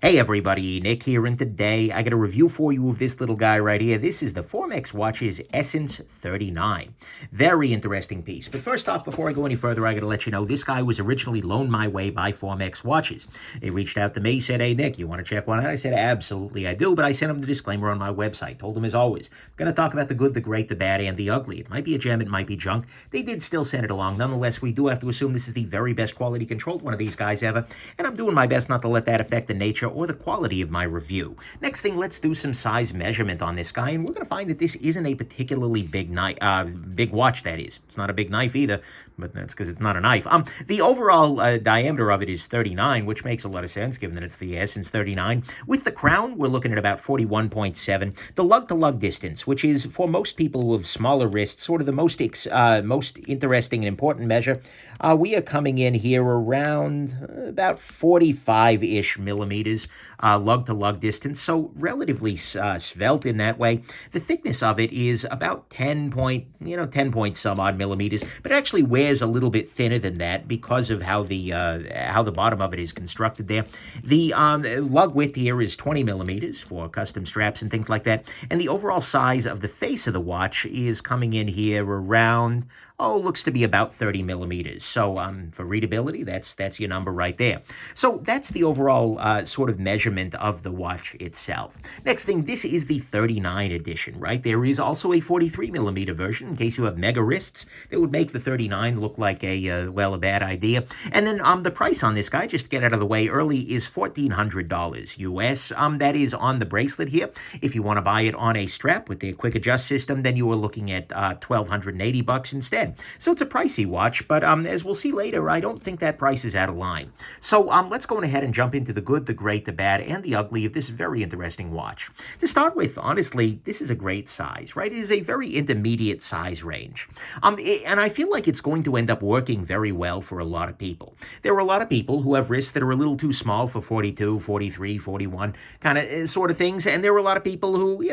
Hey everybody, Nick here, and today I got a review for you of this little guy right here. This is the Formex Watch's Essence 39. Very interesting piece. But first off, before I go any further, I got to let you know this guy was originally loaned my way by Formex Watches. They reached out to me, said, hey Nick, you want to check one out? I said, absolutely I do, but I sent him the disclaimer on my website. Told him as always, I'm going to talk about the good, the great, the bad, and the ugly. It might be a gem, it might be junk. They did still send it along. Nonetheless, we do have to assume this is the very best quality controlled one of these guys ever, and I'm doing my best not to let that affect the nature or the quality of my review. Next thing, let's do some size measurement on this guy, and we're going to find that this isn't a particularly big big watch, that is. It's not a big knife either, but that's because it's not a knife. The overall diameter of it is 39, which makes a lot of sense given that it's the Essence 39. With the crown, we're looking at about 41.7. The lug-to-lug distance, which is for most people who have smaller wrists, sort of the most interesting and important measure, we are coming in here around about 45-ish millimeters lug-to-lug distance, so relatively svelte in that way. The thickness of it is about 10 point some odd millimeters, but it actually wears a little bit thinner than that because of how the bottom of it is constructed there. The lug width here is 20 millimeters for custom straps and things like that, and the overall size of the face of the watch is coming in here around, looks to be about 30 millimeters. So for readability, that's your number right there. So that's the overall sort of measurement of the watch itself. Next thing, this is the 39 edition, right? There is also a 43 millimeter version in case you have mega wrists that would make the 39 look like a bad idea. And then the price on this guy, just to get out of the way early, is $1,400 US. That is on the bracelet here. If you want to buy it on a strap with the quick adjust system, then you are looking at $1,280 instead. So it's a pricey watch, but as we'll see later, I don't think that price is out of line. So let's go ahead and jump into the good, the great, the bad, and the ugly of this very interesting watch. To start with, honestly, this is a great size, right? It is a very intermediate size range. And I feel like it's going to end up working very well for a lot of people. There are a lot of people who have wrists that are a little too small for 42, 43, 41 kind of sort of things, and there are a lot of people who,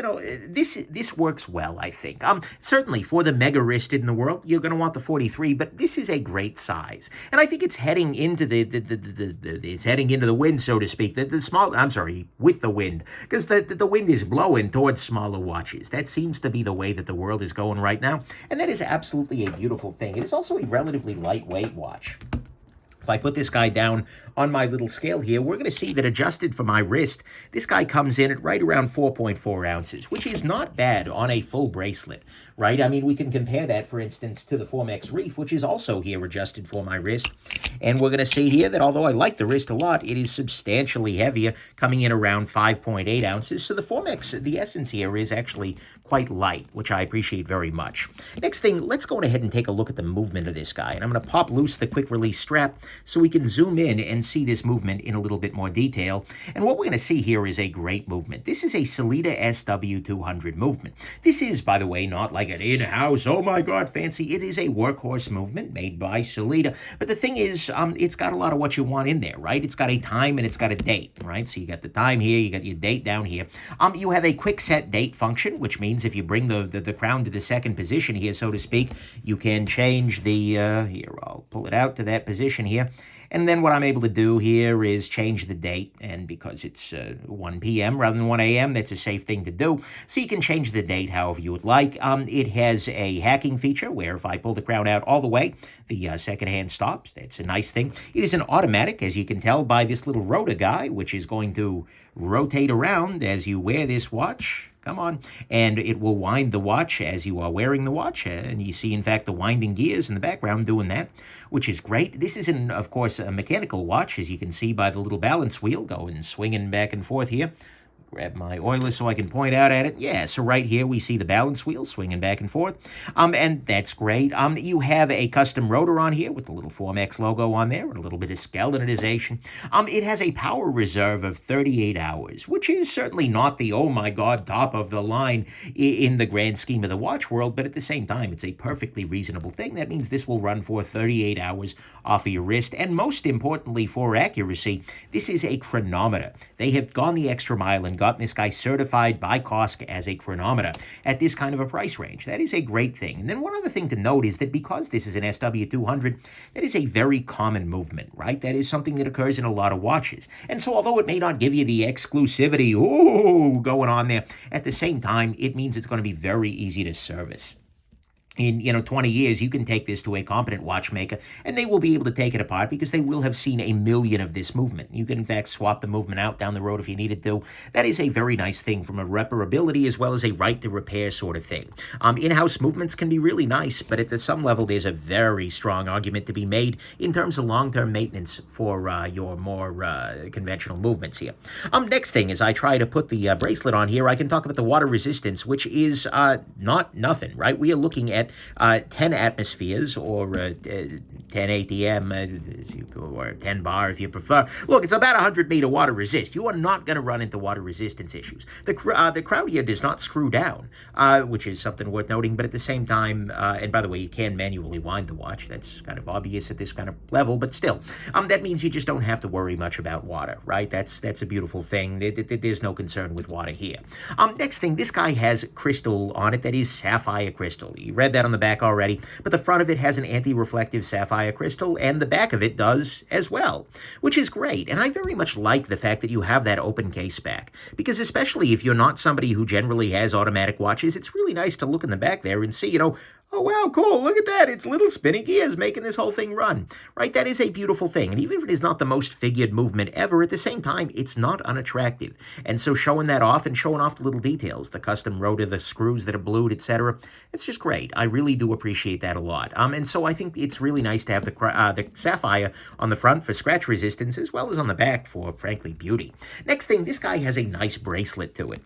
this works well, I think. Certainly for the mega wristed in the world, you're going to want the 43, but this is a great size, and I think it's heading into the wind, so to speak. With the wind, because the wind is blowing towards smaller watches. That seems to be the way that the world is going right now, and that is absolutely a beautiful thing. It is also a relatively lightweight watch. If I put this guy down on my little scale here, we're going to see that adjusted for my wrist, this guy comes in at right around 4.4 ounces, which is not bad on a full bracelet, right? I mean, we can compare that, for instance, to the Formex Reef, which is also here adjusted for my wrist. And we're going to see here that although I like the wrist a lot, it is substantially heavier, coming in around 5.8 ounces. So the Formex, the Essence here is actually quite light, which I appreciate very much. Next thing, let's go ahead and take a look at the movement of this guy. And I'm going to pop loose the quick release strap so we can zoom in and see this movement in a little bit more detail. And what we're going to see here is a great movement. This is a Sellita SW200 movement. This is, by the way, not like an in-house, oh my God, fancy. It is a workhorse movement made by Sellita. But the thing is, it's got a lot of what you want in there, right? It's got a time and it's got a date, right? So you got the time here, you got your date down here. You have a quick set date function, which means if you bring the crown to the second position here, so to speak, you can change the, here, I'll pull it out to that position here. And then what I'm able to do here is change the date, and because it's 1 p.m. rather than 1 a.m., that's a safe thing to do. So you can change the date however you would like. It has a hacking feature where if I pull the crown out all the way, the second hand stops. That's a nice thing. It is an automatic, as you can tell by this little rotor guy, which is going to rotate around as you wear this watch. Come on. And it will wind the watch as you are wearing the watch. And you see, in fact, the winding gears in the background doing that, which is great. This is, of course, a mechanical watch, as you can see by the little balance wheel going swinging back and forth here. Grab my oiler so I can point out at it. Yeah, so right here we see the balance wheel swinging back and forth. And that's great. You have a custom rotor on here with the little Formex logo on there and a little bit of skeletonization. It has a power reserve of 38 hours, which is certainly not the, oh my God, top of the line in the grand scheme of the watch world, but at the same time, it's a perfectly reasonable thing. That means this will run for 38 hours off of your wrist. And most importantly for accuracy, this is a chronometer. They have gone the extra mile and and gotten this guy certified by Kosk as a chronometer at this kind of a price range. That is a great thing. And then one other thing to note is that because this is an SW200, that is a very common movement, right? That is something that occurs in a lot of watches. And so although it may not give you the exclusivity, ooh, going on there, at the same time, it means it's going to be very easy to service. In 20 years, you can take this to a competent watchmaker, and they will be able to take it apart because they will have seen a million of this movement. You can, in fact, swap the movement out down the road if you needed to. That is a very nice thing from a reparability as well as a right to repair sort of thing. In-house movements can be really nice, but at some level, there's a very strong argument to be made in terms of long-term maintenance for your more conventional movements here. Next thing is I try to put the bracelet on here. I can talk about the water resistance, which is not nothing, right? We are looking at 10 atmospheres or 10 ATM or 10 bar if you prefer. Look, it's about 100-meter water resist. You are not going to run into water resistance issues. The crown here does not screw down, which is something worth noting, but at the same time, and by the way, you can manually wind the watch. That's kind of obvious at this kind of level, but still, that means you just don't have to worry much about water, right? That's a beautiful thing. There's no concern with water here. Next thing, this guy has crystal on it that is sapphire crystal. You read that on the back already, but the front of it has an anti-reflective sapphire crystal, and the back of it does as well, which is great. And I very much like the fact that you have that open case back, because especially if you're not somebody who generally has automatic watches, it's really nice to look in the back there and see, oh, wow, cool, look at that. It's little spinning gears making this whole thing run, right? That is a beautiful thing. And even if it is not the most figured movement ever, at the same time, it's not unattractive. And so showing that off and showing off the little details, the custom rotor, the screws that are blued, etc., it's just great. I really do appreciate that a lot. And so I think it's really nice to have the sapphire on the front for scratch resistance, as well as on the back for, frankly, beauty. Next thing, this guy has a nice bracelet to it.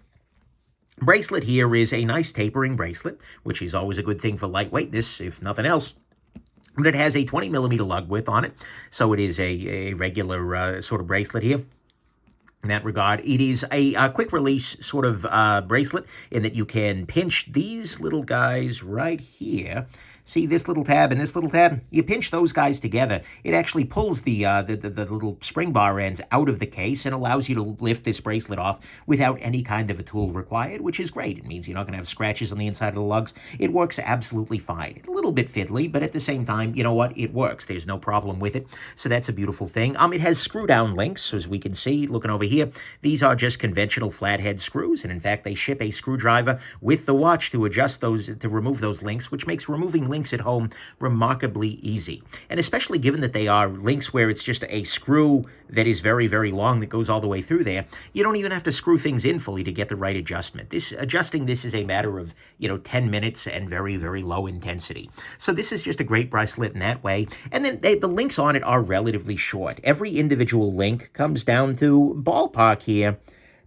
Bracelet here is a nice tapering bracelet, which is always a good thing for lightweightness, if nothing else. But it has a 20-millimeter lug width on it, so it is a regular sort of bracelet here. In that regard, it is a quick release sort of bracelet in that you can pinch these little guys right here. See this little tab and this little tab? You pinch those guys together. It actually pulls the little spring bar ends out of the case and allows you to lift this bracelet off without any kind of a tool required, which is great. It means you're not going to have scratches on the inside of the lugs. It works absolutely fine. It's a little bit fiddly, but at the same time, you know what? It works. There's no problem with it. So that's a beautiful thing. It has screw-down links, as we can see, looking over here. These are just conventional flathead screws, and in fact, they ship a screwdriver with the watch to adjust those, to remove those links, which makes removing links at home remarkably easy. And especially given that they are links where it's just a screw that is very, very long that goes all the way through there, you don't even have to screw things in fully to get the right adjustment. Adjusting this is a matter of, 10 minutes and very, very low intensity. So this is just a great bracelet in that way. And then the links on it are relatively short. Every individual link comes down to ballpark here,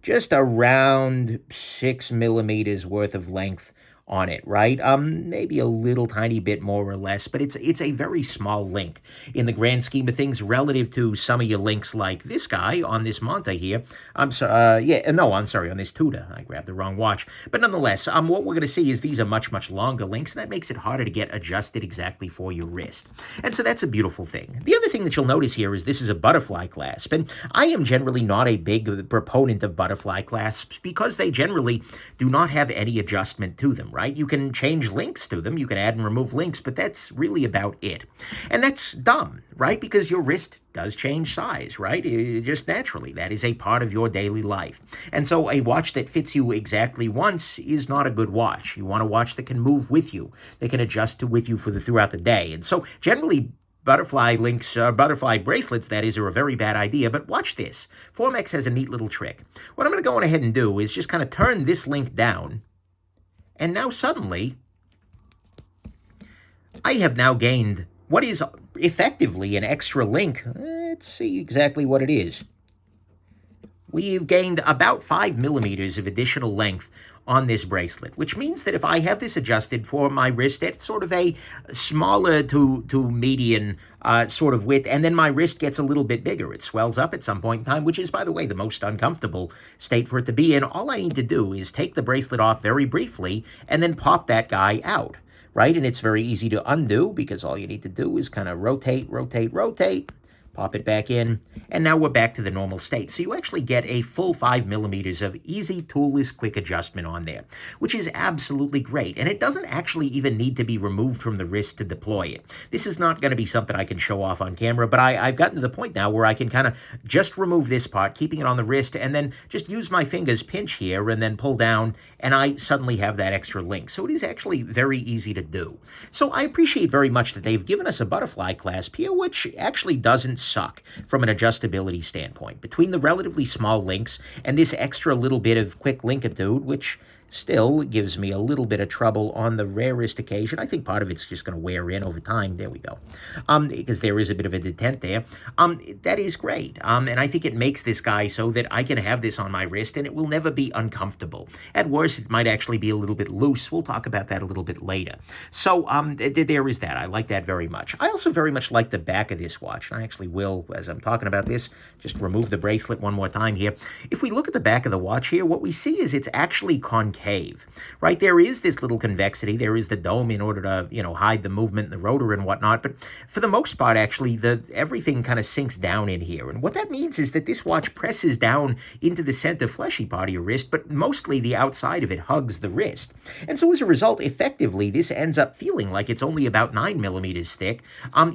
just around 6 millimeters worth of length on it, right? Maybe a little tiny bit more or less, but it's a very small link in the grand scheme of things relative to some of your links like this guy on this Monta here. I'm sorry, on this Tudor. I grabbed the wrong watch. But nonetheless, what we're going to see is these are much, much longer links, and that makes it harder to get adjusted exactly for your wrist. And so that's a beautiful thing. The other thing that you'll notice here is this is a butterfly clasp, and I am generally not a big proponent of butterfly clasps because they generally do not have any adjustment to them, right? You can change links to them, you can add and remove links, but that's really about it. And that's dumb, right? Because your wrist does change size, right? Just naturally. That is a part of your daily life. And so a watch that fits you exactly once is not a good watch. You want a watch that can move with you, that can adjust with you throughout the day. And so generally, butterfly bracelets, that is, are a very bad idea, but watch this. Formex has a neat little trick. What I'm going to go on ahead and do is just kind of turn this link down, and now suddenly, I have now gained what is effectively an extra link. Let's see exactly what it is. We've gained about 5 millimeters of additional length on this bracelet, which means that if I have this adjusted for my wrist at sort of a smaller to median sort of width, and then my wrist gets a little bit bigger. It swells up at some point in time, which is, by the way, the most uncomfortable state for it to be in. All I need to do is take the bracelet off very briefly and then pop that guy out, right? And it's very easy to undo because all you need to do is kind of rotate, Pop it back in, and now we're back to the normal state. So you actually get a full 5 millimeters of easy, toolless, quick adjustment on there, which is absolutely great. And it doesn't actually even need to be removed from the wrist to deploy it. This is not going to be something I can show off on camera, but I've gotten to the point now where I can kind of just remove this part, keeping it on the wrist, and then just use my fingers, pinch here, and then pull down, and I suddenly have that extra link. So it is actually very easy to do. So I appreciate very much that they've given us a butterfly clasp here, which actually doesn't suck from an adjustability standpoint. Between the relatively small links and this extra little bit of quick linkitude, which still gives me a little bit of trouble on the rarest occasion. I think part of it's just going to wear in over time. There we go. Because there is a bit of a detent there. That is great. And I think it makes this guy so that I can have this on my wrist and it will never be uncomfortable. At worst, it might actually be a little bit loose. We'll talk about that a little bit later. So there is that. I like that very much. I also very much like the back of this watch. I actually will, as I'm talking about this, just remove the bracelet one more time here. If we look at the back of the watch here, what we see is it's actually concave, right? There is this little convexity. There is the dome in order to, hide the movement in the rotor and whatnot. But for the most part, actually, everything kind of sinks down in here. And what that means is that this watch presses down into the center fleshy part of your wrist, but mostly the outside of it hugs the wrist. And so as a result, effectively, this ends up feeling like it's only about 9 millimeters thick,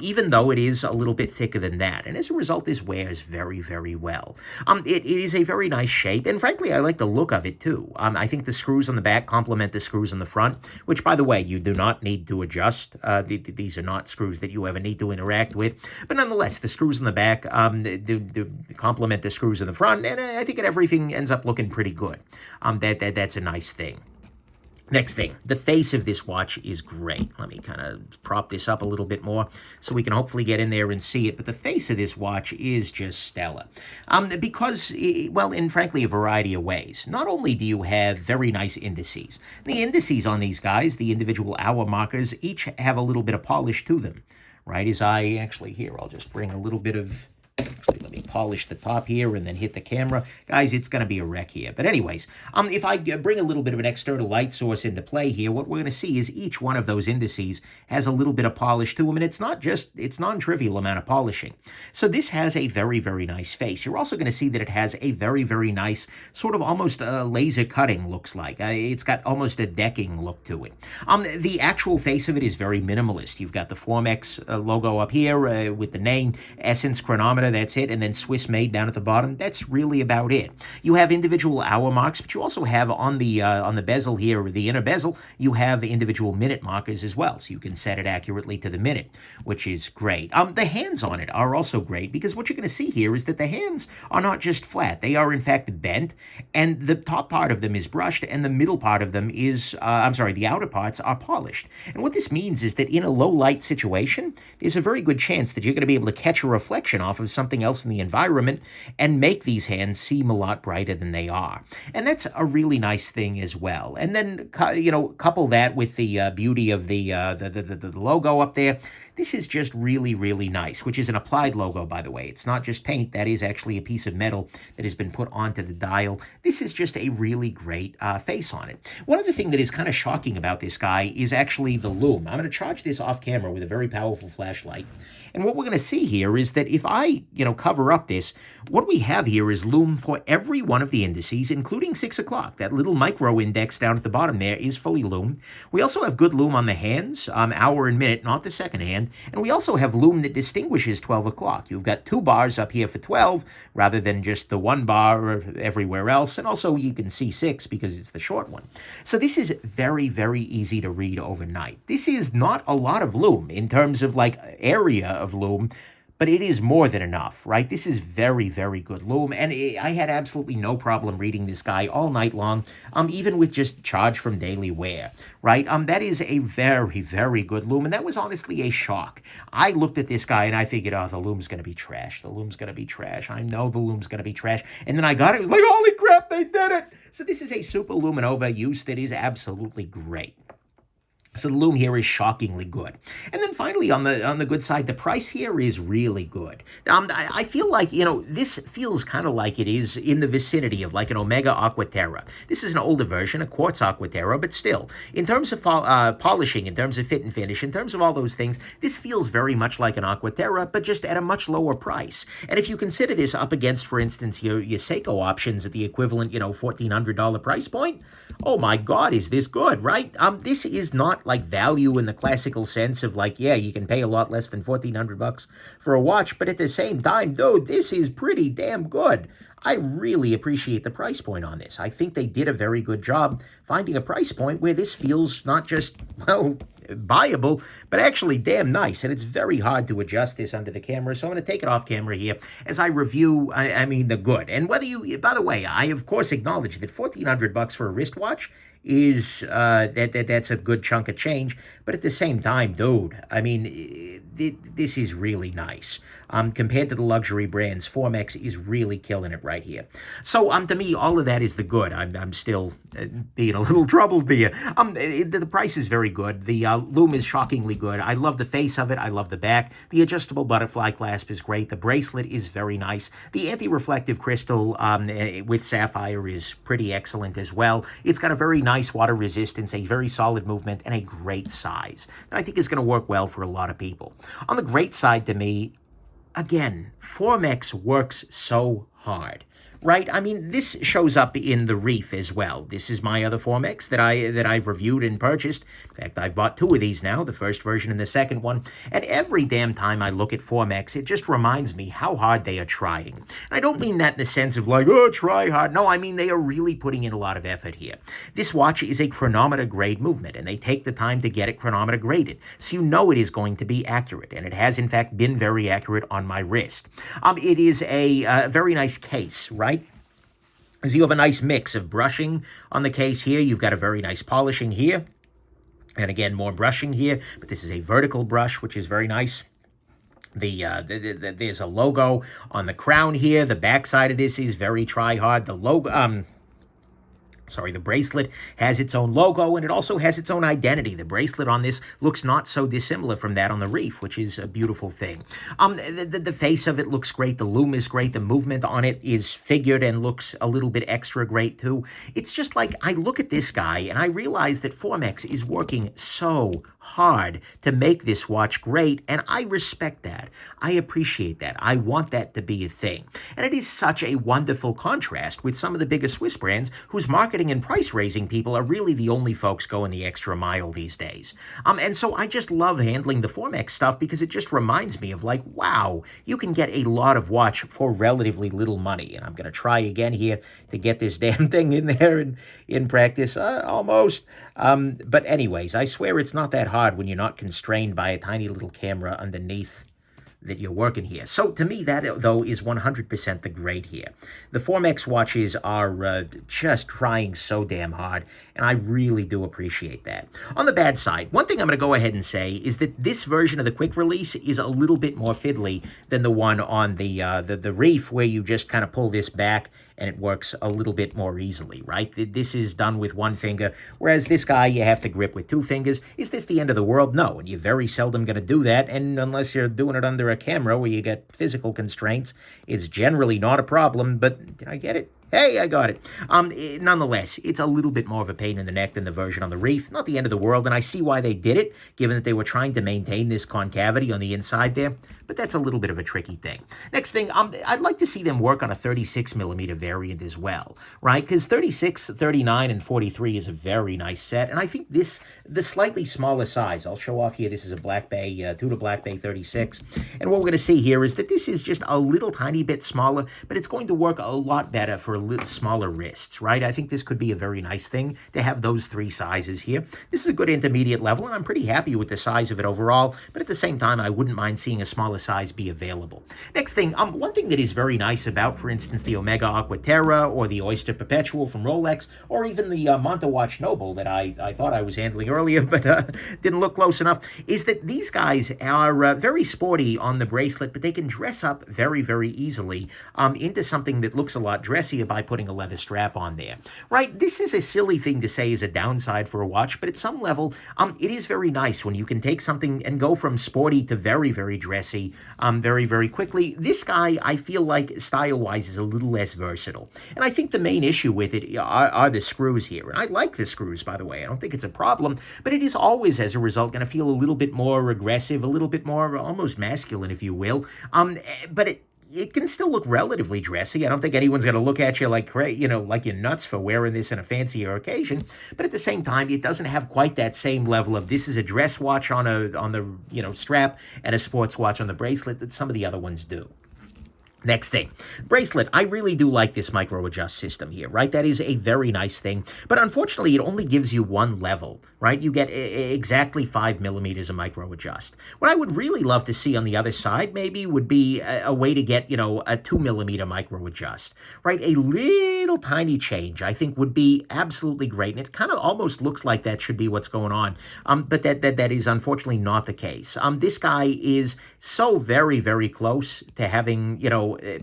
even though it is a little bit thicker than that. And as a result, this wears very, very well. It is a very nice shape, and frankly, I like the look of it too. I think the screws on the back complement the screws on the front, which, by the way, you do not need to adjust. These are not screws that you ever need to interact with. But nonetheless, the screws on the back do complement the screws in the front, and I think everything ends up looking pretty good. That's a nice thing. Next thing, the face of this watch is great. Let me kind of prop this up a little bit more so we can hopefully get in there and see it. But the face of this watch is just stellar. Because, well, in frankly, a variety of ways. Not only do you have very nice indices. The indices on these guys, the individual hour markers, each have a little bit of polish to them, right? I'll just bring a little bit of... Actually, let me polish the top here and then hit the camera. Guys, it's going to be a wreck here. But anyways, if I bring a little bit of an external light source into play here, what we're going to see is each one of those indices has a little bit of polish to them, and it's non-trivial amount of polishing. So this has a very, very nice face. You're also going to see that it has a very, very nice, sort of almost laser cutting looks like. It's got almost a decking look to it. The actual face of it is very minimalist. You've got the Formex logo up here with the name, Essence chronometer, that's it, and then Swiss made down at the bottom. That's really about it. You have individual hour marks, but you also have on the bezel here, the inner bezel, you have the individual minute markers as well, so you can set it accurately to the minute, which is great. The hands on it are also great, because what you're going to see here is that the hands are not just flat. They are, in fact, bent, and the top part of them is brushed, and the middle part of them is, the outer parts are polished. And what this means is that in a low-light situation, there's a very good chance that you're going to be able to catch a reflection off of something else in the environment and make these hands seem a lot brighter than they are. And that's a really nice thing as well. And then, couple that with the beauty of the logo up there. This is just really, really nice, which is an applied logo, by the way. It's not just paint. That is actually a piece of metal that has been put onto the dial. This is just a really great face on it. One other thing that is kind of shocking about this guy is actually the lume. I'm going to charge this off camera with a very powerful flashlight. And what we're going to see here is that if I, cover up this, what we have here is lume for every one of the indices, including 6 o'clock. That little micro index down at the bottom there is fully lume. We also have good lume on the hands, hour and minute, not the second hand. And we also have lume that distinguishes 12 o'clock. You've got 2 bars up here for 12, rather than just the 1 bar everywhere else. And also you can see 6 because it's the short one. So this is very, very easy to read overnight. This is not a lot of lume in terms of area of lume, but it is more than enough, right? This is very, very good lume, and I had absolutely no problem reading this guy all night long, even with just charge from daily wear, right? That is a very, very good lume, and that was honestly a shock. I looked at this guy and I figured, the lume's going to be trash. The lume's going to be trash. I know the lume's going to be trash. And then I got it. It was like, holy crap, they did it. So this is a super luminova use that is absolutely great. So the loom here is shockingly good. And then finally, on the good side, the price here is really good. I feel like, this feels kind of like it is in the vicinity of like an Omega Aquaterra. This is an older version, a quartz Aquaterra, but still, in terms of polishing, in terms of fit and finish, in terms of all those things, this feels very much like an Aquaterra, but just at a much lower price. And if you consider this up against, for instance, your Seiko options at the equivalent, $1,400 price point, oh my God, is this good, right? This is not like value in the classical sense of like, yeah, you can pay a lot less than $1,400 for a watch, but at the same time, though, this is pretty damn good. I really appreciate the price point on this. I think they did a very good job finding a price point where this feels not just, well, buyable, but actually damn nice. And it's very hard to adjust this under the camera. So I'm going to take it off camera here as I review, the good. And whether you, by the way, I of course acknowledge that $1,400 for a wristwatch is, that's a good chunk of change. But at the same time, dude, this is really nice. Compared to the luxury brands, Formex is really killing it right here. So, to me, all of that is the good. I'm still being a little troubled here. The price is very good. The loom is shockingly good. I love the face of it. I love the back. The adjustable butterfly clasp is great. The bracelet is very nice. The anti-reflective crystal with sapphire is pretty excellent as well. It's got a very nice water resistance, a very solid movement, and a great size that I think is going to work well for a lot of people. On the great side to me, again, Formex works so hard, right? This shows up in the Reef as well. This is my other Formex that I've reviewed and purchased. In fact, I've bought two of these now, the first version and the second one. And every damn time I look at Formex, it just reminds me how hard they are trying. And I don't mean that in the sense of like, oh, try hard. No, I mean they are really putting in a lot of effort here. This watch is a chronometer grade movement, and they take the time to get it chronometer graded. So you know it is going to be accurate, and it has in fact been very accurate on my wrist. It is a very nice case, right? Because you have a nice mix of brushing on the case here. You've got a very nice polishing here. And again, more brushing here. But this is a vertical brush, which is very nice. There's a logo on the crown here. The back side of this is very try-hard. The bracelet has its own logo, and it also has its own identity. The bracelet on this looks not so dissimilar from that on the Reef, which is a beautiful thing. The face of it looks great. The loom is great. The movement on it is figured and looks a little bit extra great, too. It's just like I look at this guy, and I realize that Formex is working so hard to make this watch great, and I respect that. I appreciate that. I want that to be a thing. And it is such a wonderful contrast with some of the bigger Swiss brands whose marketing and price raising people are really the only folks going the extra mile these days. And so I just love handling the Formex stuff because it just reminds me of like, wow, you can get a lot of watch for relatively little money. And I'm going to try again here to get this damn thing in there in practice, almost. But anyways, I swear it's not that hard when you're not constrained by a tiny little camera underneath that you're working here. So to me, that, though, is 100% the grade here. The Formex watches are just trying so damn hard, and I really do appreciate that. On the bad side, one thing I'm going to go ahead and say is that this version of the quick release is a little bit more fiddly than the one on the Reef, where you just kind of pull this back and it works a little bit more easily, right? This is done with one finger, whereas this guy you have to grip with two fingers. Is this the end of the world? No, and you're very seldom going to do that, and unless you're doing it under a camera where you get physical constraints, it's generally not a problem, but did I get it? Hey, I got it. Nonetheless, it's a little bit more of a pain in the neck than the version on the Reef. Not the end of the world, and I see why they did it, given that they were trying to maintain this concavity on the inside there, but that's a little bit of a tricky thing. Next thing, I'd like to see them work on a 36mm variant as well, right? Because 36, 39, and 43 is a very nice set, and I think the slightly smaller size, I'll show off here, this is a Black Bay, Tudor Black Bay 36, and what we're going to see here is that this is just a little tiny bit smaller, but it's going to work a lot better for little smaller wrists, right? I think this could be a very nice thing to have those three sizes here. This is a good intermediate level, and I'm pretty happy with the size of it overall, but at the same time, I wouldn't mind seeing a smaller size be available. Next thing, one thing that is very nice about, for instance, the Omega Aquaterra or the Oyster Perpetual from Rolex, or even the Montawatch Noble that I thought I was handling earlier, but didn't look close enough, is that these guys are very sporty on the bracelet, but they can dress up very, very easily into something that looks a lot dressier by putting a leather strap on there. Right? This is a silly thing to say is a downside for a watch, but at some level, it is very nice when you can take something and go from sporty to very, very dressy very, very quickly. This guy, I feel like, style-wise, is a little less versatile. And I think the main issue with it are the screws here. And I like the screws, by the way. I don't think it's a problem, but it is always, as a result, going to feel a little bit more aggressive, a little bit more almost masculine, if you will. But it can still look relatively dressy. I don't think anyone's going to look at you like, like you're nuts for wearing this in a fancier occasion. But at the same time, it doesn't have quite that same level of this is a dress watch on the strap and a sports watch on the bracelet that some of the other ones do. Next thing, bracelet. I really do like this micro adjust system here, right? That is a very nice thing, but unfortunately it only gives you one level, right? You get exactly 5 millimeters of micro adjust. What I would really love to see on the other side maybe would be a way to get, a 2 millimeter micro adjust, right? A little tiny change I think would be absolutely great, and it kind of almost looks like that should be what's going on, but that is unfortunately not the case. This guy is so very, very close to having,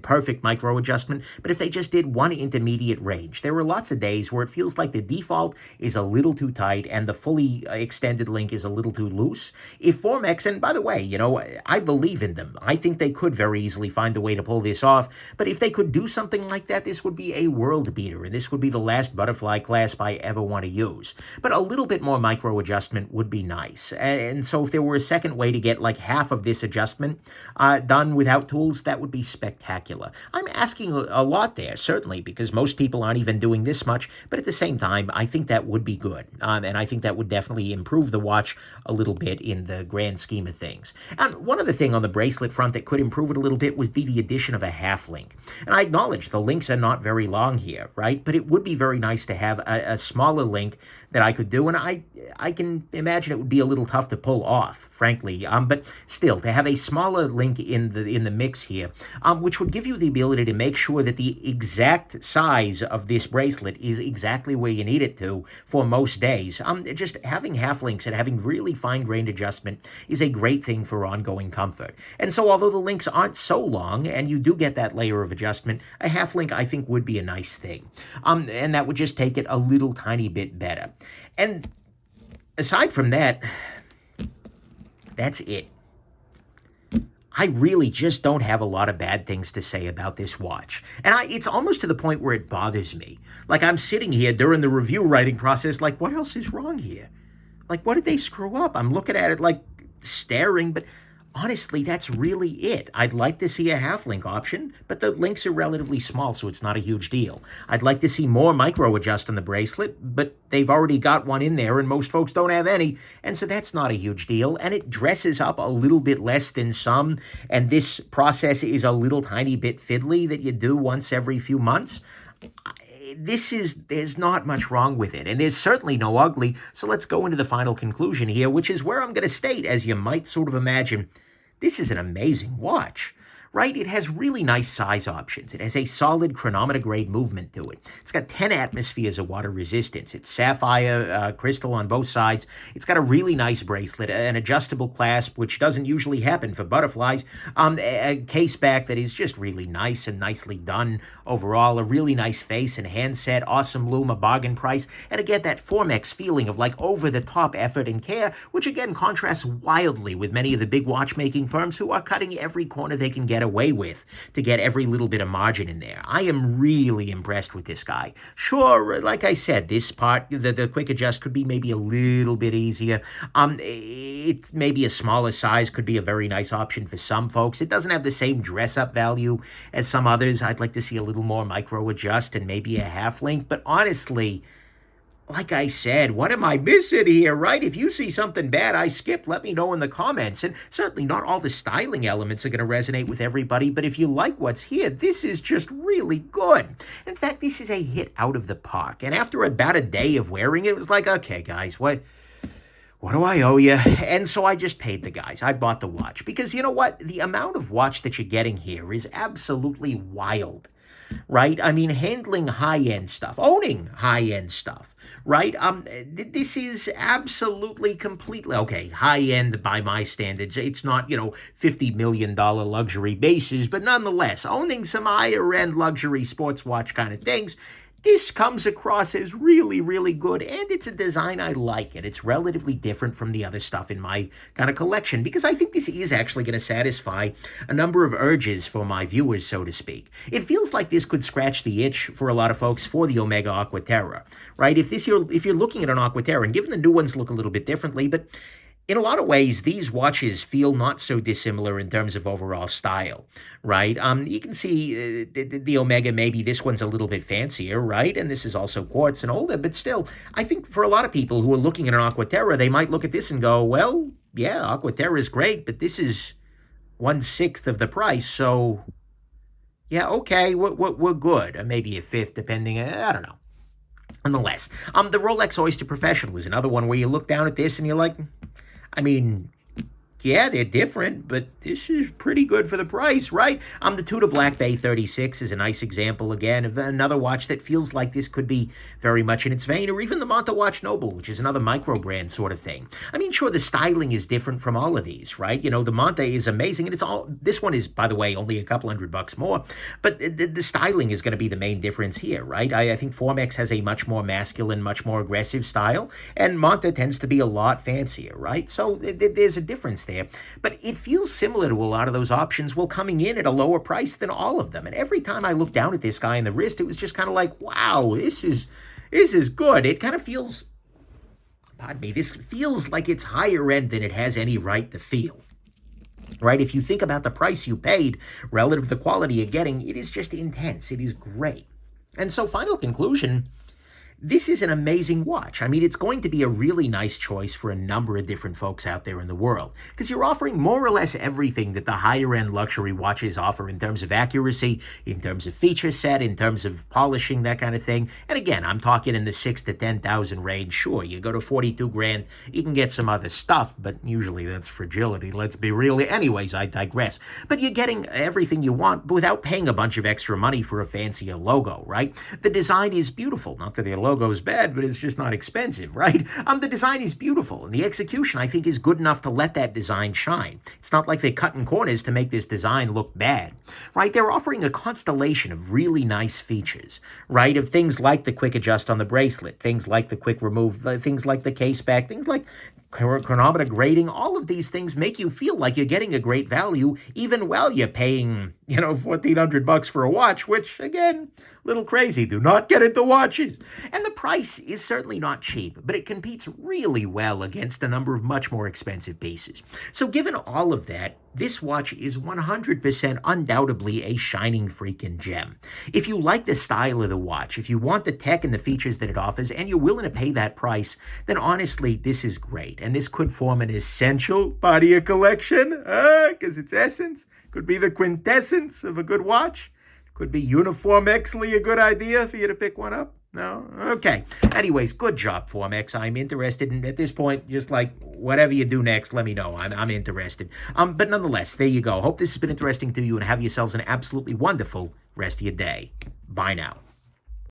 perfect micro adjustment, but if they just did one intermediate range, there were lots of days where it feels like the default is a little too tight and the fully extended link is a little too loose. If Formex, and by the way, I believe in them. I think they could very easily find a way to pull this off, but if they could do something like that, this would be a world beater, and this would be the last butterfly clasp I ever want to use. But a little bit more micro adjustment would be nice, and so if there were a second way to get like half of this adjustment done without tools, that would be spectacular. I'm asking a lot there, certainly, because most people aren't even doing this much, but at the same time, I think that would be good, and I think that would definitely improve the watch a little bit in the grand scheme of things. And one other thing on the bracelet front that could improve it a little bit would be the addition of a half link. And I acknowledge the links are not very long here, right? But it would be very nice to have a smaller link that I could do, and I can imagine it would be a little tough to pull off, frankly, but still, to have a smaller link in the mix here, which would give you the ability to make sure that the exact size of this bracelet is exactly where you need it to for most days. Just having half links and having really fine-grained adjustment is a great thing for ongoing comfort. And so although the links aren't so long and you do get that layer of adjustment, a half link I think would be a nice thing. And that would just take it a little tiny bit better. And aside from that, that's it. I really just don't have a lot of bad things to say about this watch. And it's almost to the point where it bothers me. Like, I'm sitting here during the review writing process, like, what else is wrong here? Like, what did they screw up? I'm looking at it, like, staring, but honestly, that's really it. I'd like to see a half-link option, but the links are relatively small, so it's not a huge deal. I'd like to see more micro-adjust on the bracelet, but they've already got one in there, and most folks don't have any, and so that's not a huge deal, and it dresses up a little bit less than some, and this process is a little tiny bit fiddly that you do once every few months. There's not much wrong with it, and there's certainly no ugly, so let's go into the final conclusion here, which is where I'm going to state, as you might sort of imagine, this is an amazing watch, right? It has really nice size options. It has a solid chronometer-grade movement to it. It's got 10 atmospheres of water resistance. It's sapphire crystal on both sides. It's got a really nice bracelet, an adjustable clasp, which doesn't usually happen for butterflies, a case back that is just really nice and nicely done overall, a really nice face and handset, awesome lume, a bargain price, and again, that Formex feeling of like over-the-top effort and care, which again contrasts wildly with many of the big watchmaking firms who are cutting every corner they can get away with to get every little bit of margin in there. I am really impressed with this guy. Sure, like I said, this part, the quick adjust could be maybe a little bit easier. It's maybe a smaller size could be a very nice option for some folks. It doesn't have the same dress-up value as some others. I'd like to see a little more micro adjust and maybe a half link, but honestly, like I said, what am I missing here, right? If you see something bad I skipped, let me know in the comments. And certainly not all the styling elements are going to resonate with everybody, but if you like what's here, this is just really good. In fact, this is a hit out of the park. And after about a day of wearing it, it was like, okay, guys, what do I owe you? And so I just paid the guys. I bought the watch because you know what? The amount of watch that you're getting here is absolutely wild, right? I mean, handling high-end stuff, owning high-end stuff, right? This is absolutely completely, okay, high-end by my standards. It's not, $50 million luxury bases, but nonetheless, owning some higher-end luxury sports watch kind of things, this comes across as really, really good, and it's a design I like, and it's relatively different from the other stuff in my kind of collection, because I think this is actually going to satisfy a number of urges for my viewers, so to speak. It feels like this could scratch the itch for a lot of folks for the Omega Aquaterra, right? If you're looking at an Aquaterra, and given the new ones look a little bit differently, but in a lot of ways, these watches feel not so dissimilar in terms of overall style, right? You can see the Omega, maybe this one's a little bit fancier, right? And this is also quartz and older, but still, I think for a lot of people who are looking at an Aquaterra, they might look at this and go, well, yeah, Aquaterra is great, but this is 1/6 of the price, so yeah, okay, we're good. Maybe a fifth, depending, I don't know. Nonetheless, the Rolex Oyster Professional was another one where you look down at this and you're like, I mean, yeah, they're different, but this is pretty good for the price, right? The Tudor Black Bay 36 is a nice example, again, of another watch that feels like this could be very much in its vein, or even the Monta Watch Noble, which is another micro-brand sort of thing. I mean, sure, the styling is different from all of these, right? The Monta is amazing, and this one is, by the way, only a couple $100 more, but the styling is going to be the main difference here, right? I think Formex has a much more masculine, much more aggressive style, and Monta tends to be a lot fancier, right? So there's a difference there. But it feels similar to a lot of those options while coming in at a lower price than all of them. And every time I look down at this guy in the wrist, it was just kind of like, wow, this is good. It kind of feels, pardon me, this feels like it's higher end than it has any right to feel. Right? If you think about the price you paid relative to the quality you're getting, it is just intense. It is great. And so, final conclusion, this is an amazing watch. I mean, it's going to be a really nice choice for a number of different folks out there in the world, because you're offering more or less everything that the higher-end luxury watches offer in terms of accuracy, in terms of feature set, in terms of polishing, that kind of thing. And again, I'm talking in the 6,000 to 10,000 range. Sure, you go to 42 grand, you can get some other stuff, but usually that's fragility. Let's be real. Anyways, I digress. But you're getting everything you want without paying a bunch of extra money for a fancier logo, right? The design is beautiful. Not that the logo is bad, but it's just not expensive, right? The design is beautiful, and the execution, I think, is good enough to let that design shine. It's not like they're cutting corners to make this design look bad, right? They're offering a constellation of really nice features, right? Of things like the quick adjust on the bracelet, things like the quick remove, things like the case back, things like chronometer grading. All of these things make you feel like you're getting a great value, even while you're paying, $1,400 for a watch, which, again, a little crazy. Do not get into watches. And the price is certainly not cheap, but it competes really well against a number of much more expensive pieces. So given all of that, this watch is 100% undoubtedly a shining freaking gem. If you like the style of the watch, if you want the tech and the features that it offers, and you're willing to pay that price, then honestly, this is great. And this could form an essential part of your collection, because it's Essence. Could be the quintessence of a good watch. Could be uniformexly a good idea for you to pick one up. No? Okay. Anyways, good job, Formex. I'm interested in, at this point, just like whatever you do next, let me know. I'm interested. But nonetheless, there you go. Hope this has been interesting to you, and have yourselves an absolutely wonderful rest of your day. Bye now.